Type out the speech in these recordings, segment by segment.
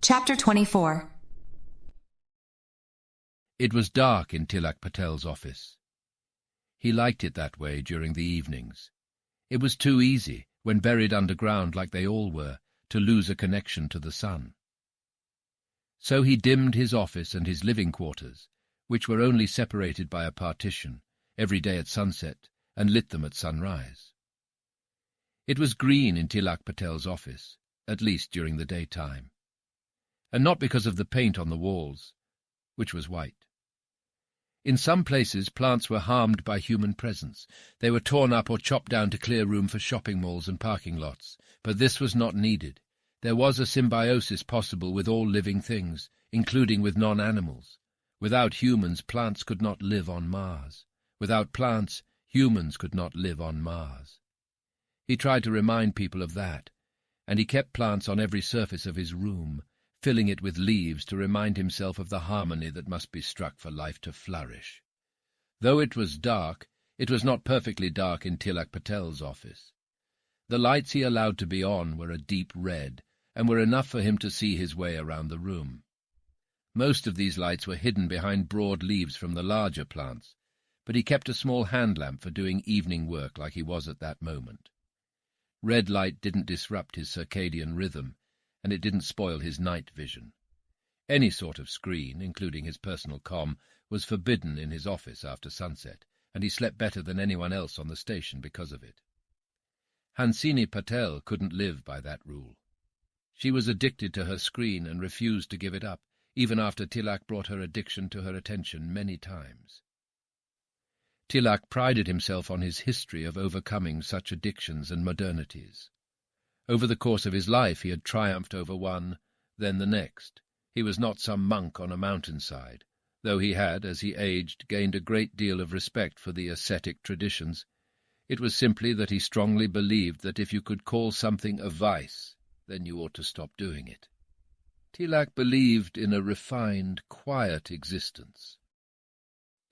Chapter 24. It was dark in Tilak Patel's office. He liked it that way during the evenings. It was too easy, when buried underground like they all were, to lose a connection to the sun. So he dimmed his office and his living quarters, which were only separated by a partition, every day at sunset, and lit them at sunrise. It was green in Tilak Patel's office, at least during the daytime, and not because of the paint on the walls, which was white. In some places plants were harmed by human presence. They were torn up or chopped down to clear room for shopping malls and parking lots, but this was not needed. There was a symbiosis possible with all living things, including with non-animals. Without humans, plants could not live on Mars. Without plants, humans could not live on Mars. He tried to remind people of that, and he kept plants on every surface of his room, filling it with leaves to remind himself of the harmony that must be struck for life to flourish. Though it was dark, it was not perfectly dark in Tilak Patel's office. The lights he allowed to be on were a deep red, and were enough for him to see his way around the room. Most of these lights were hidden behind broad leaves from the larger plants, but he kept a small hand lamp for doing evening work like he was at that moment. Red light didn't disrupt his circadian rhythm, and it didn't spoil his night vision. Any sort of screen, including his personal comm, was forbidden in his office after sunset, and he slept better than anyone else on the station because of it. Hansini Patel couldn't live by that rule. She was addicted to her screen and refused to give it up, even after Tilak brought her addiction to her attention many times. Tilak prided himself on his history of overcoming such addictions and modernities. Over the course of his life he had triumphed over one, then the next. He was not some monk on a mountainside, though he had, as he aged, gained a great deal of respect for the ascetic traditions. It was simply that he strongly believed that if you could call something a vice, then you ought to stop doing it. Tilak believed in a refined, quiet existence.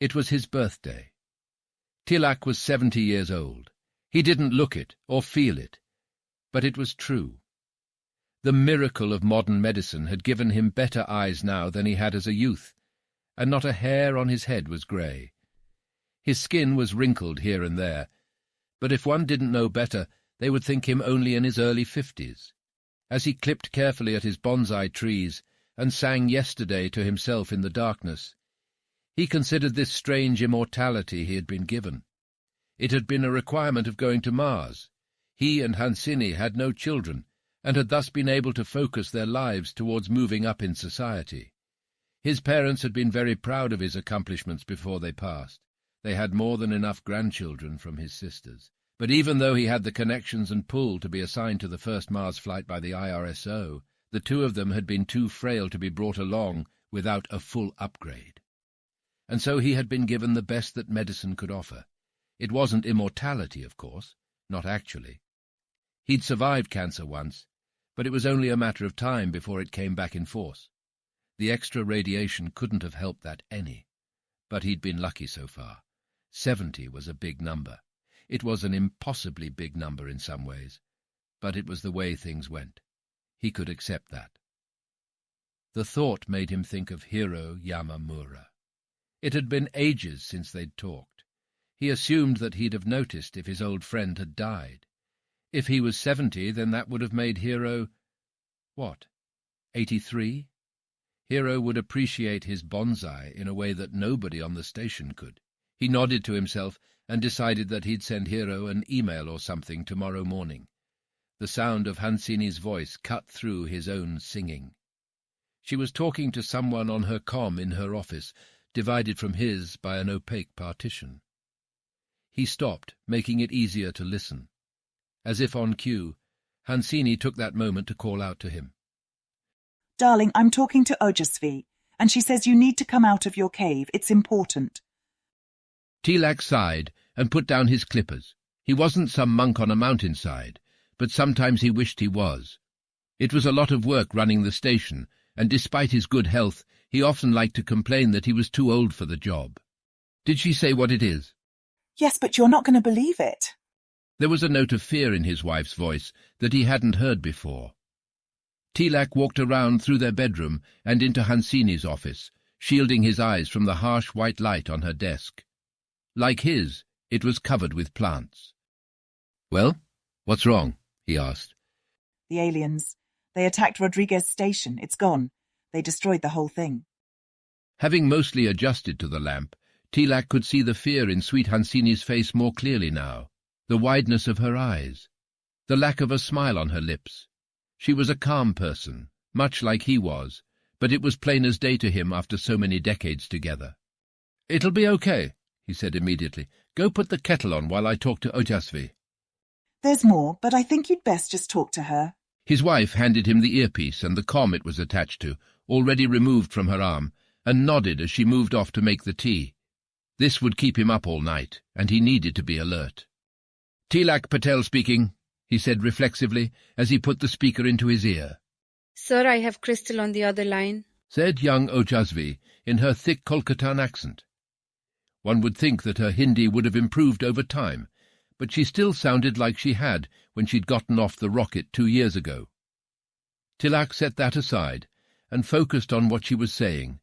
It was his birthday. Tilak was 70 years old. He didn't look it or feel it, but it was true. The miracle of modern medicine had given him better eyes now than he had as a youth, and not a hair on his head was grey. His skin was wrinkled here and there, but if one didn't know better, they would think him only in his early 50s. As he clipped carefully at his bonsai trees and sang Yesterday to himself in the darkness, he considered this strange immortality he had been given. It had been a requirement of going to Mars. He and Hansini had no children, and had thus been able to focus their lives towards moving up in society. His parents had been very proud of his accomplishments before they passed. They had more than enough grandchildren from his sisters. But even though he had the connections and pull to be assigned to the first Mars flight by the IRSO, the two of them had been too frail to be brought along without a full upgrade. And so he had been given the best that medicine could offer. It wasn't immortality, of course, not actually. He'd survived cancer once, but it was only a matter of time before it came back in force. The extra radiation couldn't have helped that any, but he'd been lucky so far. 70 was a big number. It was an impossibly big number in some ways, but it was the way things went. He could accept that. The thought made him think of Hiro Yamamura. It had been ages since they'd talked. He assumed that he'd have noticed if his old friend had died. If he was 70, then that would have made Hiro, 83? Hiro would appreciate his bonsai in a way that nobody on the station could. He nodded to himself and decided that he'd send Hiro an email or something tomorrow morning. The sound of Hansini's voice cut through his own singing. She was talking to someone on her comm in her office, divided from his by an opaque partition. He stopped, making it easier to listen. As if on cue, Hansini took that moment to call out to him. "Darling, I'm talking to Ojasvi, and she says you need to come out of your cave. It's important." Tilak sighed and put down his clippers. He wasn't some monk on a mountainside, but sometimes he wished he was. It was a lot of work running the station, and despite his good health, he often liked to complain that he was too old for the job. Did she say what it is? "Yes, but you're not going to believe it." There was a note of fear in his wife's voice that he hadn't heard before. Tilak walked around through their bedroom and into Hansini's office, shielding his eyes from the harsh white light on her desk. Like his, it was covered with plants. "Well, what's wrong?" he asked. The aliens. They attacked Rodriguez Station. It's gone. They destroyed the whole thing. Having mostly adjusted to the lamp, Tilak could see the fear in sweet Hansini's face more clearly now, the wideness of her eyes, the lack of a smile on her lips. She was a calm person, much like he was, but it was plain as day to him after so many decades together. "It'll be okay," he said immediately. "Go put the kettle on while I talk to Ojasvi." There's more, but I think you'd best just talk to her. His wife handed him the earpiece and the comm it was attached to, already removed from her arm, and nodded as she moved off to make the tea. This would keep him up all night, and he needed to be alert. "Tilak Patel speaking," he said reflexively, as he put the speaker into his ear. "Sir, I have Crystal on the other line," said young Ojasvi in her thick Kolkatan accent. One would think that her Hindi would have improved over time, but she still sounded like she had when she'd gotten off the rocket 2 years ago. Tilak set that aside and focused on what she was saying.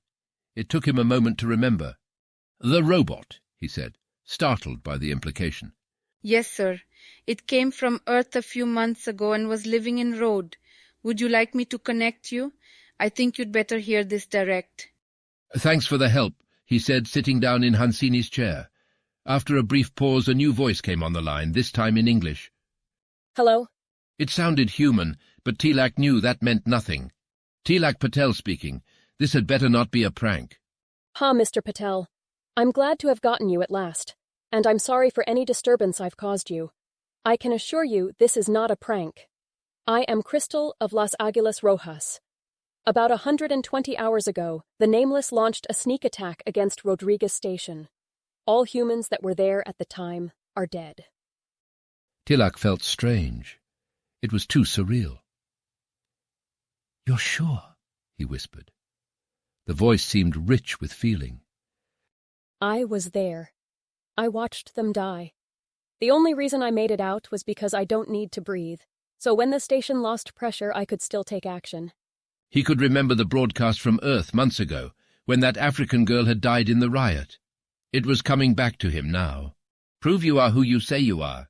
It took him a moment to remember. "The robot," he said, startled by the implication. "Yes, sir. It came from Earth a few months ago and was living in Rhode. Would you like me to connect you? I think you'd better hear this direct." "Thanks for the help," he said, sitting down in Hansini's chair. After a brief pause, a new voice came on the line, this time in English. "Hello?" It sounded human, but Tilak knew that meant nothing. "Tilak Patel speaking. This had better not be a prank." "Ha, Mr. Patel. I'm glad to have gotten you at last, and I'm sorry for any disturbance I've caused you. I can assure you this is not a prank. I am Crystal of Las Aguilas Rojas. About 120 hours ago, the Nameless launched a sneak attack against Rodriguez Station. All humans that were there at the time are dead." Tilak felt strange. It was too surreal. "You're sure?" he whispered. The voice seemed rich with feeling. I was there. I watched them die. The only reason I made it out was because I don't need to breathe, so when the station lost pressure, I could still take action. He could remember the broadcast from Earth months ago, when that African girl had died in the riot. It was coming back to him now. "Prove you are who you say you are,"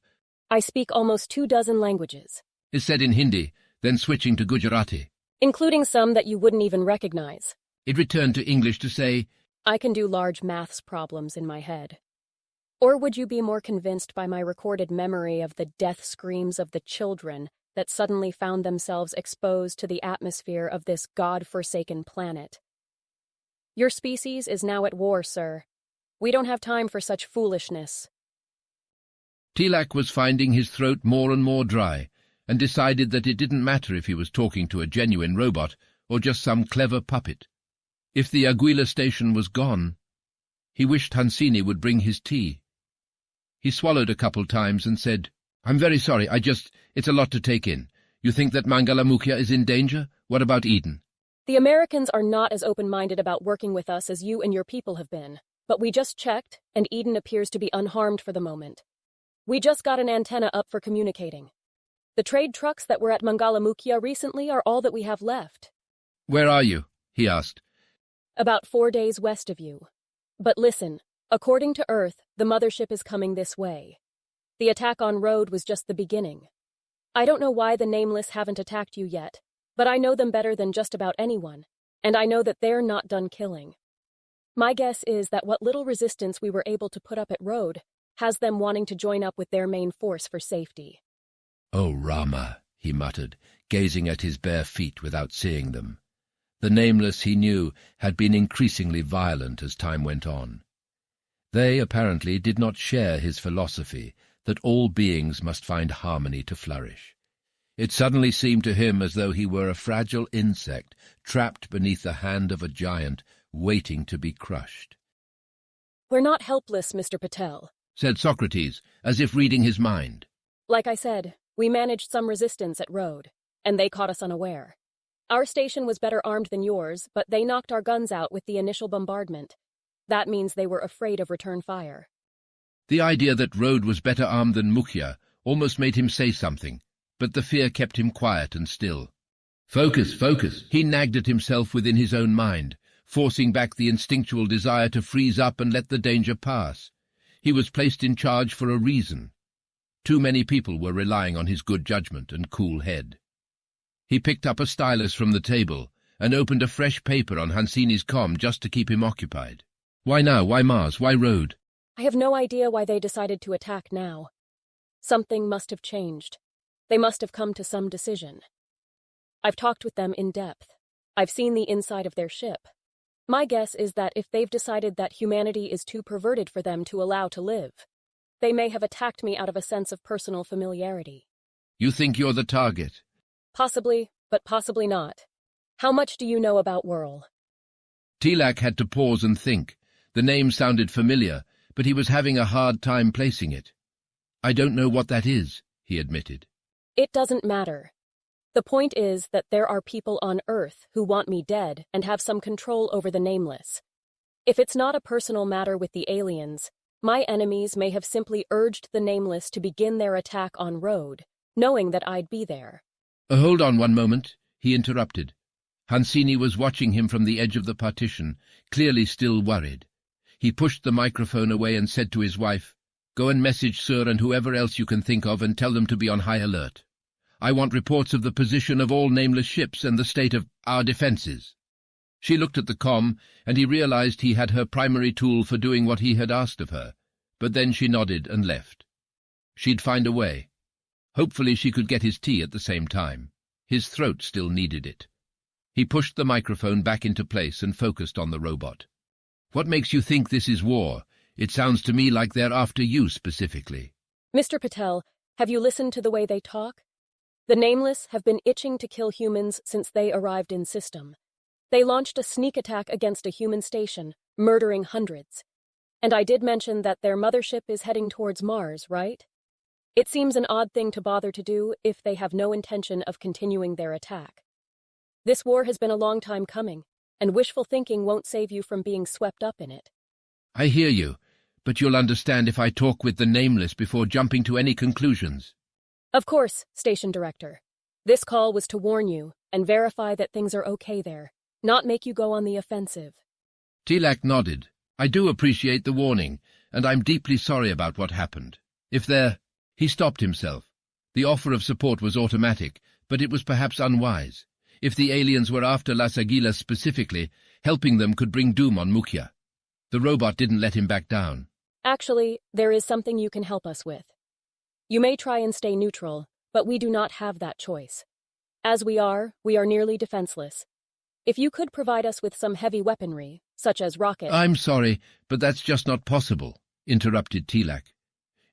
I speak almost 24 languages, is said in Hindi, then switching to Gujarati. including some that you wouldn't even recognize. It returned to English to say, I can do large maths problems in my head. Or would you be more convinced by my recorded memory of the death screams of the children that suddenly found themselves exposed to the atmosphere of this God-forsaken planet? Your species is now at war, sir. We don't have time for such foolishness. Tilak was finding his throat more and more dry, and decided that it didn't matter if he was talking to a genuine robot or just some clever puppet. If the Aguila station was gone, he wished Hansini would bring his tea. He swallowed a couple times and said, "I'm very sorry, it's a lot to take in. You think that Mangalamukhya is in danger? What about Eden?" The Americans are not as open-minded about working with us as you and your people have been, but we just checked, and Eden appears to be unharmed for the moment. We just got an antenna up for communicating. The trade trucks that were at Mangalamukhya recently are all that we have left. "Where are you?" he asked. About 4 days west of you. But listen, according to Earth, the mothership is coming this way. The attack on Road was just the beginning. I don't know why the Nameless haven't attacked you yet, but I know them better than just about anyone, and I know that they're not done killing. My guess is that what little resistance we were able to put up at Road has them wanting to join up with their main force for safety. "Oh, Rama," he muttered, gazing at his bare feet without seeing them. The Nameless, he knew, had been increasingly violent as time went on. They, apparently, did not share his philosophy that all beings must find harmony to flourish. It suddenly seemed to him as though he were a fragile insect trapped beneath the hand of a giant, waiting to be crushed. We're not helpless, Mr. Patel, said Socrates, as if reading his mind. Like I said, we managed some resistance at Road, and they caught us unaware. Our station was better armed than yours, but they knocked our guns out with the initial bombardment. That means they were afraid of return fire. The idea that Road was better armed than Mukhya almost made him say something, but the fear kept him quiet and still. Focus, focus. He nagged at himself within his own mind, forcing back the instinctual desire to freeze up and let the danger pass. He was placed in charge for a reason. Too many people were relying on his good judgment and cool head. He picked up a stylus from the table and opened a fresh paper on Hansini's comm just to keep him occupied. Why now? Why Mars? Why Road? I have no idea why they decided to attack now. Something must have changed. They must have come to some decision. I've talked with them in depth. I've seen the inside of their ship. My guess is that if they've decided that humanity is too perverted for them to allow to live, they may have attacked me out of a sense of personal familiarity. You think you're the target? Possibly, but possibly not. How much do you know about Whirl? Tilak had to pause and think. The name sounded familiar, but he was having a hard time placing it. I don't know what that is, he admitted. It doesn't matter. The point is that there are people on Earth who want me dead and have some control over the Nameless. If it's not a personal matter with the aliens, my enemies may have simply urged the Nameless to begin their attack on Road, knowing that I'd be there. Hold on one moment, he interrupted. Hansini was watching him from the edge of the partition, clearly still worried. He pushed the microphone away and said to his wife, Go and message Sir and whoever else you can think of and tell them to be on high alert. I want reports of the position of all nameless ships and the state of our defences. She looked at the comm, and he realized he had her primary tool for doing what he had asked of her, but then she nodded and left. She'd find a way. Hopefully she could get his tea at the same time. His throat still needed it. He pushed the microphone back into place and focused on the robot. What makes you think this is war? It sounds to me like they're after you specifically. Mr. Patel, have you listened to the way they talk? The Nameless have been itching to kill humans since they arrived in system. They launched a sneak attack against a human station, murdering hundreds. And I did mention that their mothership is heading towards Mars, right? It seems an odd thing to bother to do if they have no intention of continuing their attack. This war has been a long time coming, and wishful thinking won't save you from being swept up in it. I hear you, but you'll understand if I talk with the Nameless before jumping to any conclusions. Of course, Station Director. This call was to warn you and verify that things are okay there, not make you go on the offensive. Tilak nodded. I do appreciate the warning, and I'm deeply sorry about what happened. If they're... He stopped himself. The offer of support was automatic, but it was perhaps unwise. If the aliens were after Las Aguilas specifically, helping them could bring doom on Mukia. The robot didn't let him back down. Actually, there is something you can help us with. You may try and stay neutral, but we do not have that choice. As we are nearly defenseless. If you could provide us with some heavy weaponry, such as rockets— I'm sorry, but that's just not possible, interrupted Tilak.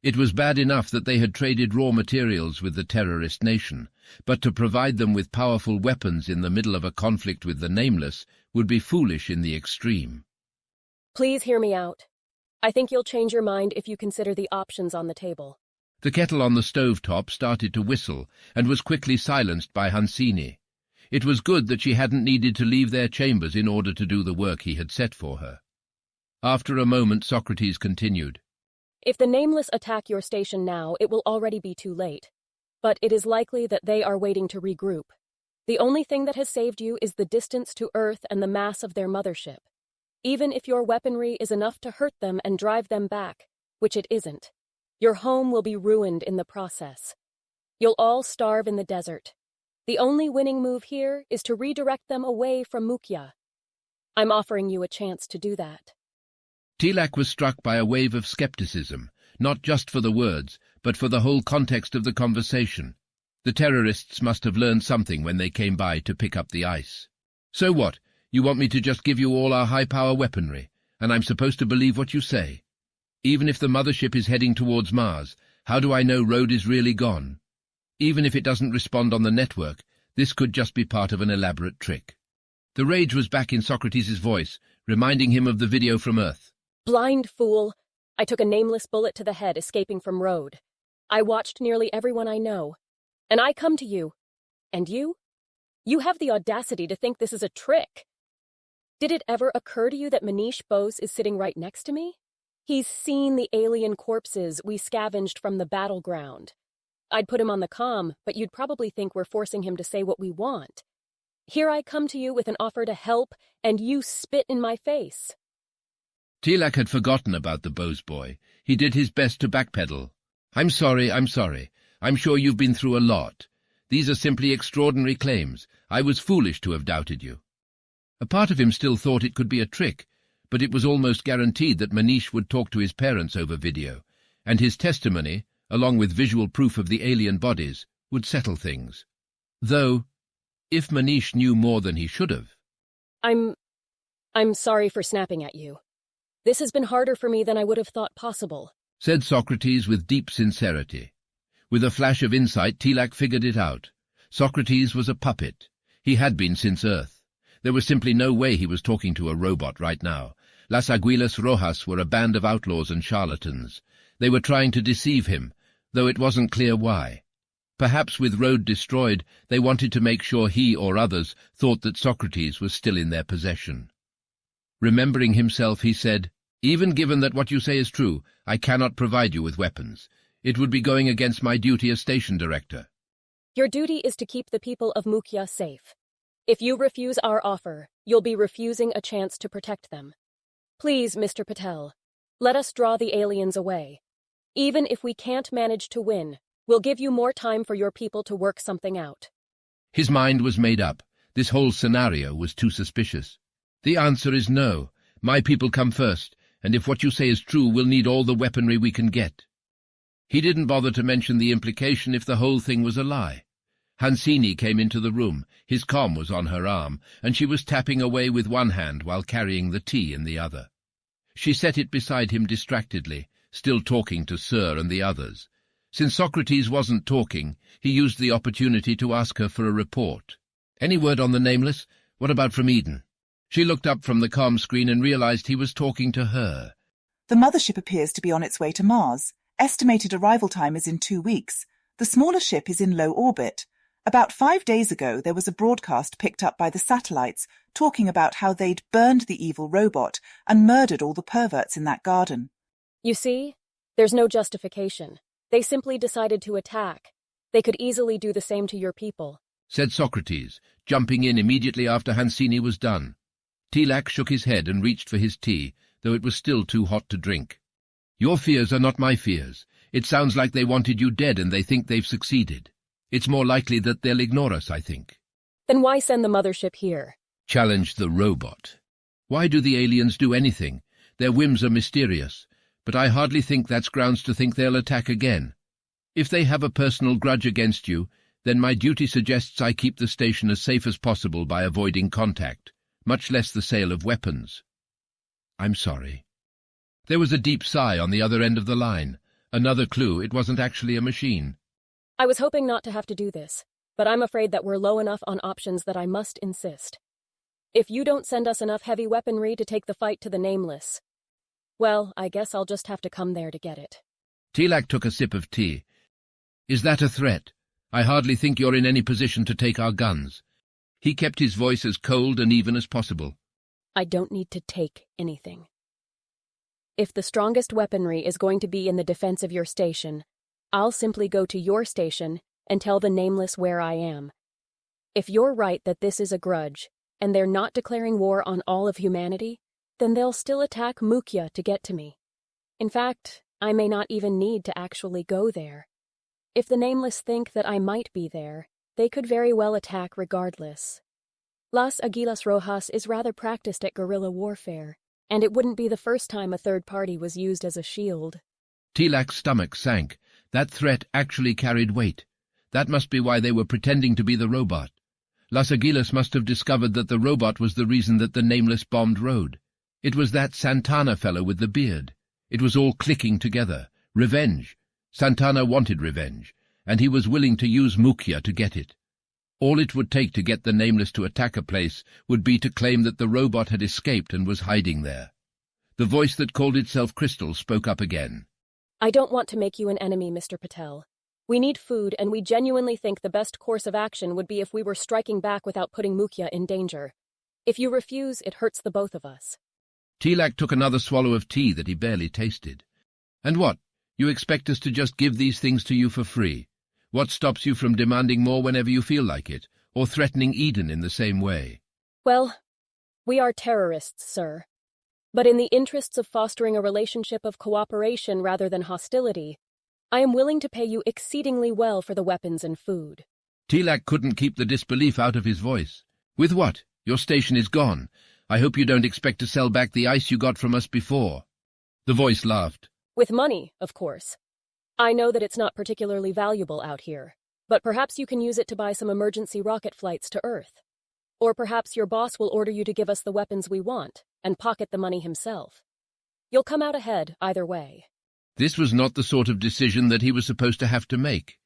It was bad enough that they had traded raw materials with the terrorist nation, but to provide them with powerful weapons in the middle of a conflict with the Nameless would be foolish in the extreme. Please hear me out. I think you'll change your mind if you consider the options on the table. The kettle on the stovetop started to whistle and was quickly silenced by Hansini. It was good that she hadn't needed to leave their chambers in order to do the work he had set for her. After a moment, Socrates continued. If the Nameless attack your station now, it will already be too late. But it is likely that they are waiting to regroup. The only thing that has saved you is the distance to Earth and the mass of their mothership. Even if your weaponry is enough to hurt them and drive them back, which it isn't, your home will be ruined in the process. You'll all starve in the desert. The only winning move here is to redirect them away from Mukia. I'm offering you a chance to do that. Tilak was struck by a wave of skepticism, not just for the words, but for the whole context of the conversation. The terrorists must have learned something when they came by to pick up the ice. So what? You want me to just give you all our high-power weaponry, and I'm supposed to believe what you say? Even if the mothership is heading towards Mars, how do I know Road is really gone? Even if it doesn't respond on the network, this could just be part of an elaborate trick. The rage was back in Socrates' voice, reminding him of the video from Earth. Blind fool! I took a nameless bullet to the head escaping from Road. I watched nearly everyone I know. And I come to you. And you? You have the audacity to think this is a trick. Did it ever occur to you that Manish Bose is sitting right next to me? He's seen the alien corpses we scavenged from the battleground. I'd put him on the comm, but you'd probably think we're forcing him to say what we want. Here I come to you with an offer to help, and you spit in my face. Tilak had forgotten about the Bose boy. He did his best to backpedal. I'm sorry. I'm sure you've been through a lot. These are simply extraordinary claims. I was foolish to have doubted you. A part of him still thought it could be a trick, but it was almost guaranteed that Manish would talk to his parents over video, and his testimony, along with visual proof of the alien bodies, would settle things. Though, if Manish knew more than he should have... I'm sorry for snapping at you. This has been harder for me than I would have thought possible, said Socrates with deep sincerity. With a flash of insight, Tilak figured it out. Socrates was a puppet. He had been since Earth. There was simply no way he was talking to a robot right now. Las Aguilas Rojas were a band of outlaws and charlatans. They were trying to deceive him, though it wasn't clear why. Perhaps with Road destroyed, they wanted to make sure he or others thought that Socrates was still in their possession. Remembering himself, he said, "Even given that what you say is true, I cannot provide you with weapons. It would be going against my duty as station director." Your duty is to keep the people of Mukhya safe. If you refuse our offer, you'll be refusing a chance to protect them. Please, Mr. Patel, let us draw the aliens away. Even if we can't manage to win, we'll give you more time for your people to work something out. His mind was made up. This whole scenario was too suspicious. The answer is no. My people come first, and if what you say is true, we'll need all the weaponry we can get. He didn't bother to mention the implication if the whole thing was a lie. Hansini came into the room. His comm was on her arm, and she was tapping away with one hand while carrying the tea in the other. She set it beside him distractedly, still talking to Sir and the others. Since Socrates wasn't talking, he used the opportunity to ask her for a report. Any word on the Nameless? What about from Eden? She looked up from the comm screen and realized he was talking to her. The mothership appears to be on its way to Mars. Estimated arrival time is in 2 weeks. The smaller ship is in low orbit. About 5 days ago, there was a broadcast picked up by the satellites talking about how they'd burned the evil robot and murdered all the perverts in that garden. You see, there's no justification. They simply decided to attack. They could easily do the same to your people, said Socrates, jumping in immediately after Hansini was done. Tilak shook his head and reached for his tea, though it was still too hot to drink. Your fears are not my fears. It sounds like they wanted you dead and they think they've succeeded. It's more likely that they'll ignore us, I think. Then why send the mothership here? Challenged the robot. Why do the aliens do anything? Their whims are mysterious, but I hardly think that's grounds to think they'll attack again. If they have a personal grudge against you, then my duty suggests I keep the station as safe as possible by avoiding contact, much less the sale of weapons. I'm sorry. There was a deep sigh on the other end of the line. Another clue it wasn't actually a machine. I was hoping not to have to do this, but I'm afraid that we're low enough on options that I must insist. If you don't send us enough heavy weaponry to take the fight to the Nameless, well, I guess I'll just have to come there to get it. Tilak took a sip of tea. Is that a threat? I hardly think you're in any position to take our guns. He kept his voice as cold and even as possible. I don't need to take anything. If the strongest weaponry is going to be in the defense of your station, I'll simply go to your station and tell the Nameless where I am. If you're right that this is a grudge, and they're not declaring war on all of humanity, then they'll still attack Mukhya to get to me. In fact, I may not even need to actually go there. If the Nameless think that I might be there, they could very well attack regardless. Las Aguilas Rojas is rather practiced at guerrilla warfare, and it wouldn't be the first time a third party was used as a shield. Tilak's stomach sank. That threat actually carried weight. That must be why they were pretending to be the robot. Las Aguilas must have discovered that the robot was the reason that the Nameless bombed Road. It was that Santana fellow with the beard. It was all clicking together. Revenge. Santana wanted revenge, and he was willing to use Mukhya to get it. All it would take to get the Nameless to attack a place would be to claim that the robot had escaped and was hiding there. The voice that called itself Crystal spoke up again. I don't want to make you an enemy, Mr. Patel. We need food, and we genuinely think the best course of action would be if we were striking back without putting Mukhya in danger. If you refuse, it hurts the both of us. Tilak took another swallow of tea that he barely tasted. And what? You expect us to just give these things to you for free? What stops you from demanding more whenever you feel like it? or threatening Eden in the same way. Well, we are terrorists, sir. But in the interests of fostering a relationship of cooperation rather than hostility, I am willing to pay you exceedingly well for the weapons and food. Tilak couldn't keep the disbelief out of his voice. With what? Your station is gone. I hope you don't expect to sell back the ice you got from us before. The voice laughed. With money, of course. I know that it's not particularly valuable out here, but perhaps you can use it to buy some emergency rocket flights to Earth. Or perhaps your boss will order you to give us the weapons we want and pocket the money himself. You'll come out ahead either way. This was not the sort of decision that he was supposed to have to make.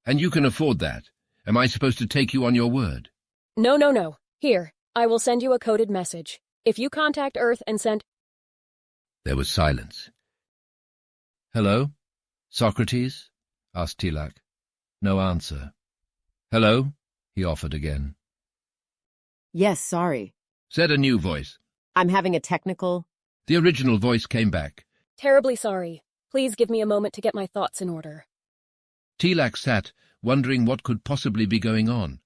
And you can afford that. Am I supposed to take you on your word? No. Here, I will send you a coded message. If you contact Earth and send... There was silence. Hello? Socrates? Asked Tilak. No answer. Hello? He offered again. Yes, sorry. Said a new voice. I'm having a technical... The original voice came back. Terribly sorry. Please give me a moment to get my thoughts in order. Tilak sat, wondering what could possibly be going on.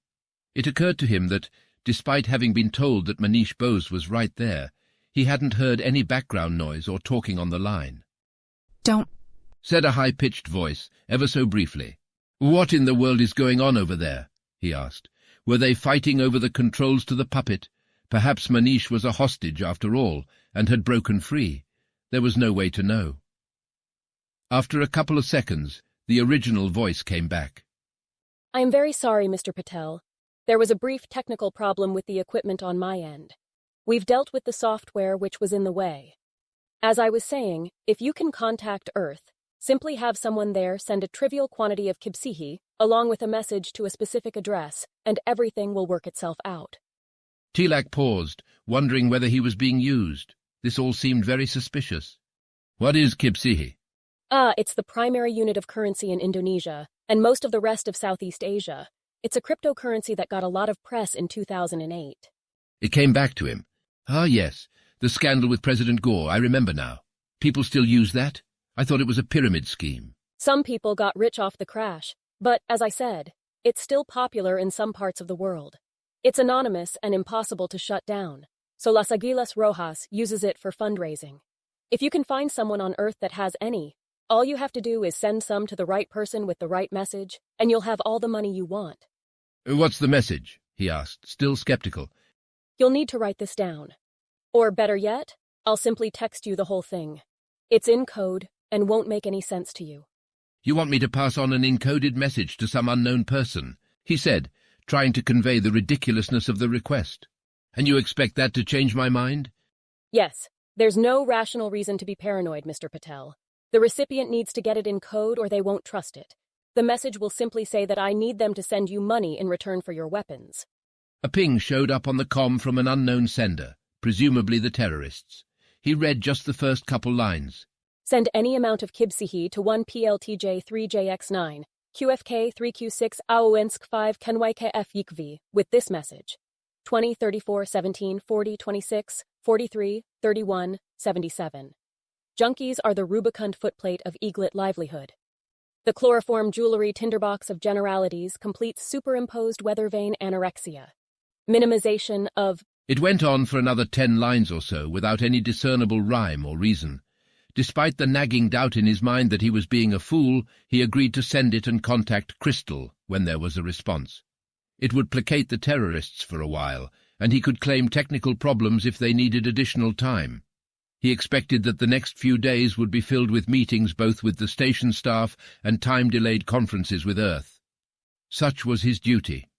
It occurred to him that, despite having been told that Manish Bose was right there, he hadn't heard any background noise or talking on the line. Don't, Said a high-pitched voice, ever so briefly. What in the world is going on over there? He asked. Were they fighting over the controls to the puppet? Perhaps Manish was a hostage after all, and had broken free. There was no way to know. After a couple of seconds, the original voice came back. I am very sorry, Mr. Patel. There was a brief technical problem with the equipment on my end. We've dealt with the software which was in the way. As I was saying, if you can contact Earth, simply have someone there send a trivial quantity of kibsihi, along with a message to a specific address, and everything will work itself out. Tilak paused, wondering whether he was being used. This all seemed very suspicious. What is kibsihi? It's the primary unit of currency in Indonesia, and most of the rest of Southeast Asia. It's a cryptocurrency that got a lot of press in 2008. It came back to him. Ah, yes, the scandal with President Gore, I remember now. People still use that? I thought it was a pyramid scheme. Some people got rich off the crash, but, as I said, it's still popular in some parts of the world. It's anonymous and impossible to shut down, so Las Aguilas Rojas uses it for fundraising. If you can find someone on Earth that has any, all you have to do is send some to the right person with the right message, and you'll have all the money you want. What's the message? He asked, still skeptical. You'll need to write this down. Or better yet, I'll simply text you the whole thing. It's in code and won't make any sense to you. You want me to pass on an encoded message to some unknown person? He said, trying to convey the ridiculousness of the request. And you expect that to change my mind? Yes, there's no rational reason to be paranoid, Mr. Patel. The recipient needs to get it in code or they won't trust it. The message will simply say that I need them to send you money in return for your weapons. A ping showed up on the comm from an unknown sender, presumably the terrorists. He read just the first couple lines. Send any amount of kibsihi to 1 PLTJ3JX9, QFK 3Q6 Aoensk 5 Kenykf Yikvi with this message. 20, 34, 17, 40, 26, 43, 31, 77. Junkies are the rubicund footplate of eaglet livelihood. The chloroform jewelry tinderbox of generalities completes superimposed weather vane anorexia. Minimization of... It went on for another 10 lines or so without any discernible rhyme or reason. Despite the nagging doubt in his mind that he was being a fool, he agreed to send it and contact Crystal when there was a response. It would placate the terrorists for a while, and he could claim technical problems if they needed additional time. He expected that the next few days would be filled with meetings both with the station staff and time-delayed conferences with Earth. Such was his duty.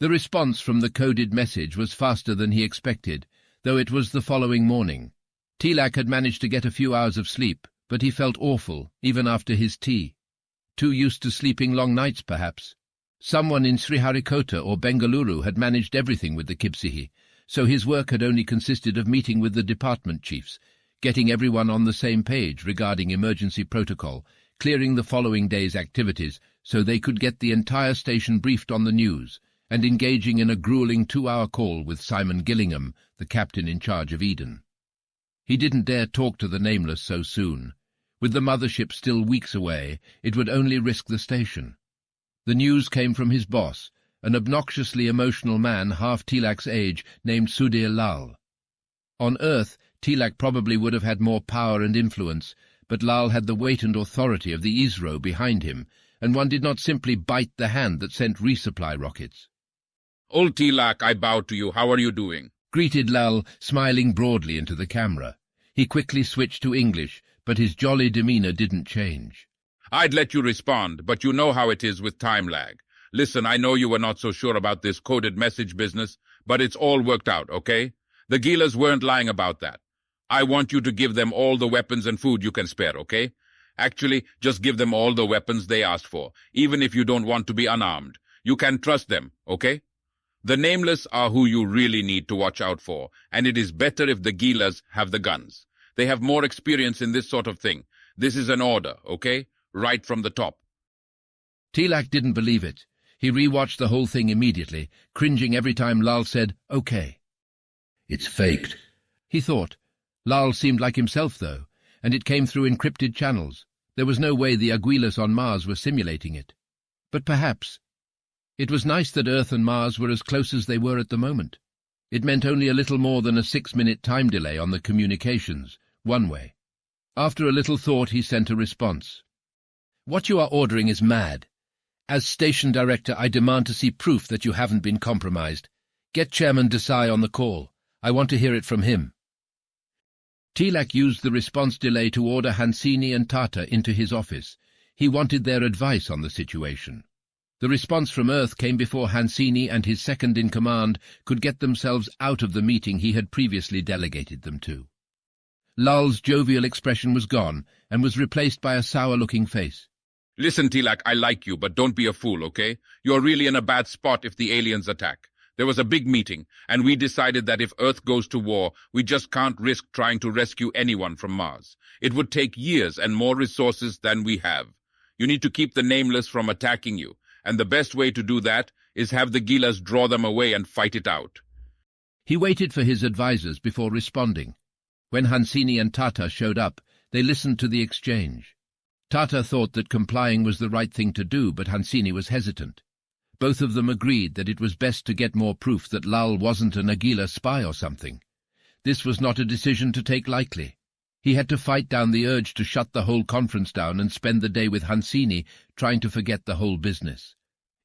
The response from the coded message was faster than he expected, though it was the following morning. Tilak had managed to get a few hours of sleep, but he felt awful, even after his tea. Too used to sleeping long nights, perhaps. Someone in Sriharikota or Bengaluru had managed everything with the kibsihi, so his work had only consisted of meeting with the department chiefs, getting everyone on the same page regarding emergency protocol, clearing the following day's activities so they could get the entire station briefed on the news, and engaging in a grueling 2-hour call with Simon Gillingham, the captain in charge of Eden. He didn't dare talk to the Nameless so soon. With the mothership still weeks away, it would only risk the station. The news came from his boss, an obnoxiously emotional man half Tilak's age named Sudhir Lal. On Earth, Tilak probably would have had more power and influence, but Lal had the weight and authority of the ISRO behind him, and one did not simply bite the hand that sent resupply rockets. "Old Tilak, I bow to you. How are you doing?" Greeted Lal, smiling broadly into the camera. He quickly switched to English, but his jolly demeanor didn't change. "I'd let you respond, but you know how it is with time lag. Listen, I know you were not so sure about this coded message business, but it's all worked out, okay? The Gilas weren't lying about that. I want you to give them all the weapons and food you can spare, okay? Actually, just give them all the weapons they asked for, even if you don't want to be unarmed. You can trust them, okay? The Nameless are who you really need to watch out for, and it is better if the Gilas have the guns. They have more experience in this sort of thing. This is an order, okay? Right from the top." Tilak didn't believe it. He rewatched the whole thing immediately, cringing every time Lal said, "Okay." "It's faked," he thought. Lal seemed like himself, though, and it came through encrypted channels. There was no way the Aguilas on Mars were simulating it. But perhaps. It was nice that Earth and Mars were as close as they were at the moment. It meant only a little more than a 6-minute time delay on the communications, one way. After a little thought, he sent a response. "What you are ordering is mad. As station director, I demand to see proof that you haven't been compromised. Get Chairman Desai on the call. I want to hear it from him." Tilak used the response delay to order Hansini and Tata into his office. He wanted their advice on the situation. The response from Earth came before Hansini and his second-in-command could get themselves out of the meeting he had previously delegated them to. Lal's jovial expression was gone and was replaced by a sour-looking face. "Listen, Tilak, I like you, but don't be a fool, okay? You're really in a bad spot if the aliens attack. There was a big meeting, and we decided that if Earth goes to war, we just can't risk trying to rescue anyone from Mars. It would take years and more resources than we have. You need to keep the Nameless from attacking you, and the best way to do that is have the Gilas draw them away and fight it out." He waited for his advisers before responding. When Hansini and Tata showed up, they listened to the exchange. Tata thought that complying was the right thing to do, but Hansini was hesitant. Both of them agreed that it was best to get more proof that Lal wasn't an Agila spy or something. This was not a decision to take lightly. He had to fight down the urge to shut the whole conference down and spend the day with Hansini, trying to forget the whole business.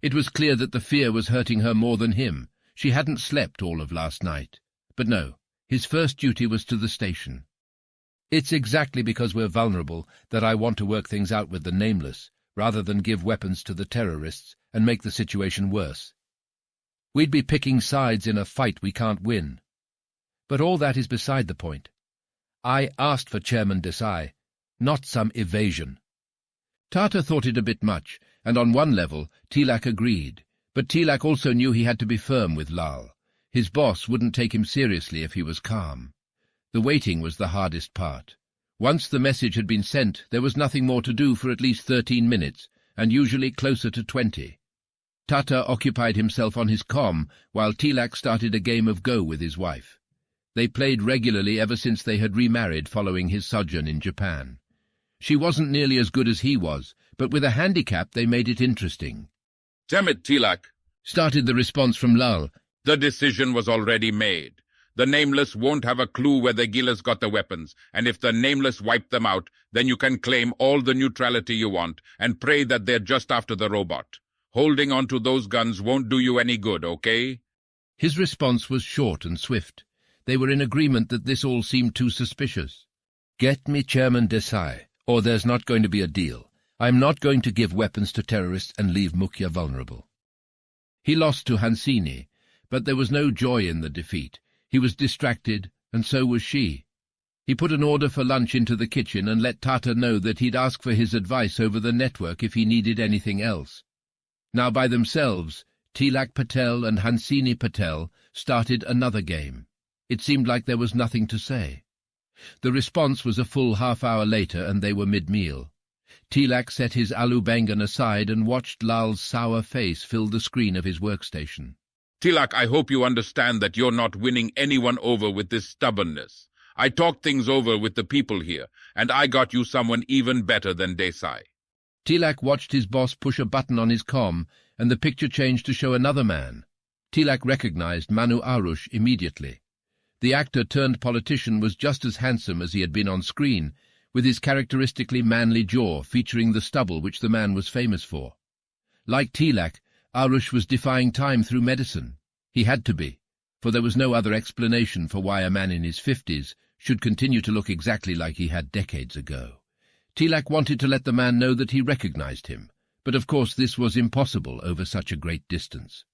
It was clear that the fear was hurting her more than him. She hadn't slept all of last night. But no, his first duty was to the station. "It's exactly because we're vulnerable that I want to work things out with the Nameless, rather than give weapons to the terrorists and make the situation worse. We'd be picking sides in a fight we can't win. But all that is beside the point. I asked for Chairman Desai, not some evasion." Tata thought it a bit much, and on one level Tilak agreed, but Tilak also knew he had to be firm with Lal. His boss wouldn't take him seriously if he was calm. The waiting was the hardest part. Once the message had been sent, there was nothing more to do for at least 13 minutes, and usually closer to 20. Tata occupied himself on his comm, while Tilak started a game of Go with his wife. They played regularly ever since they had remarried following his sojourn in Japan. She wasn't nearly as good as he was, but with a handicap they made it interesting. "Damn it, Tilak," started the response from Lal. "The decision was already made. The Nameless won't have a clue where the Gilas got the weapons, and if the Nameless wipe them out, then you can claim all the neutrality you want and pray that they're just after the robot. Holding on to those guns won't do you any good, okay?" His response was short and swift. They were in agreement that this all seemed too suspicious. "Get me Chairman Desai, or there's not going to be a deal. I'm not going to give weapons to terrorists and leave Mukhya vulnerable." He lost to Hansini, but there was no joy in the defeat. He was distracted, and so was she. He put an order for lunch into the kitchen and let Tata know that he'd ask for his advice over the network if he needed anything else. Now by themselves, Tilak Patel and Hansini Patel started another game. It seemed like there was nothing to say. The response was a full half-hour later, and they were mid-meal. Tilak set his aloo bangan aside and watched Lal's sour face fill the screen of his workstation. "Tilak, I hope you understand that you're not winning anyone over with this stubbornness. I talked things over with the people here, and I got you someone even better than Desai." Tilak watched his boss push a button on his comm, and the picture changed to show another man. Tilak recognized Manu Arush immediately. The actor-turned-politician was just as handsome as he had been on screen, with his characteristically manly jaw featuring the stubble which the man was famous for. Like Tilak, Arush was defying time through medicine. He had to be, for there was no other explanation for why a man in his 50s should continue to look exactly like he had decades ago. Tilak wanted to let the man know that he recognized him, but of course this was impossible over such a great distance.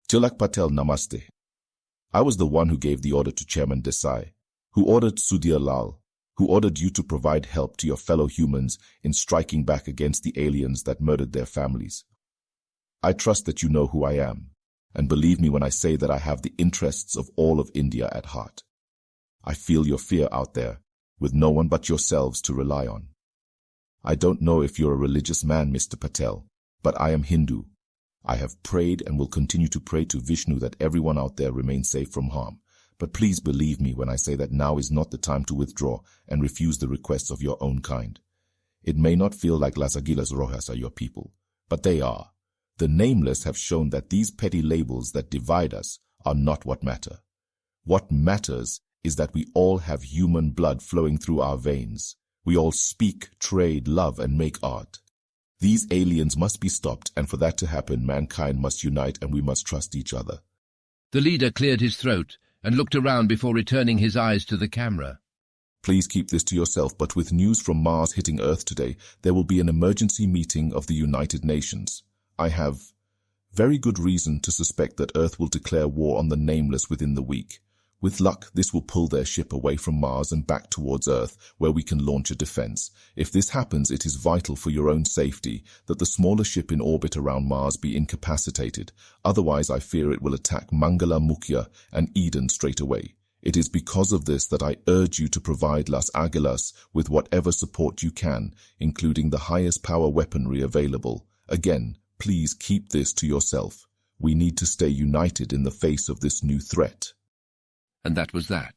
Tilak Patel, namaste. I was the one who gave the order to Chairman Desai, who ordered Sudhir Lal, who ordered you to provide help to your fellow humans in striking back against the aliens that murdered their families. I trust that you know who I am, and believe me when I say that I have the interests of all of India at heart. I feel your fear out there, with no one but yourselves to rely on. I don't know if you're a religious man, Mr. Patel, but I am Hindu. I have prayed and will continue to pray to Vishnu that everyone out there remains safe from harm. But please believe me when I say that now is not the time to withdraw and refuse the requests of your own kind. It may not feel like Las Aguilas Rojas are your people, but they are. The nameless have shown that these petty labels that divide us are not what matter. What matters is that we all have human blood flowing through our veins. We all speak, trade, love, and make art. These aliens must be stopped, and for that to happen, mankind must unite and we must trust each other. The leader cleared his throat and looked around before returning his eyes to the camera. Please keep this to yourself, but with news from Mars hitting Earth today, there will be an emergency meeting of the United Nations. I have very good reason to suspect that Earth will declare war on the Nameless within the week. With luck, this will pull their ship away from Mars and back towards Earth, where we can launch a defense. If this happens, it is vital for your own safety that the smaller ship in orbit around Mars be incapacitated. Otherwise, I fear it will attack Mangala, Mukhya, and Eden straight away. It is because of this that I urge you to provide Las Aguilas with whatever support you can, including the highest power weaponry available. Again, please keep this to yourself. We need to stay united in the face of this new threat. And that was that.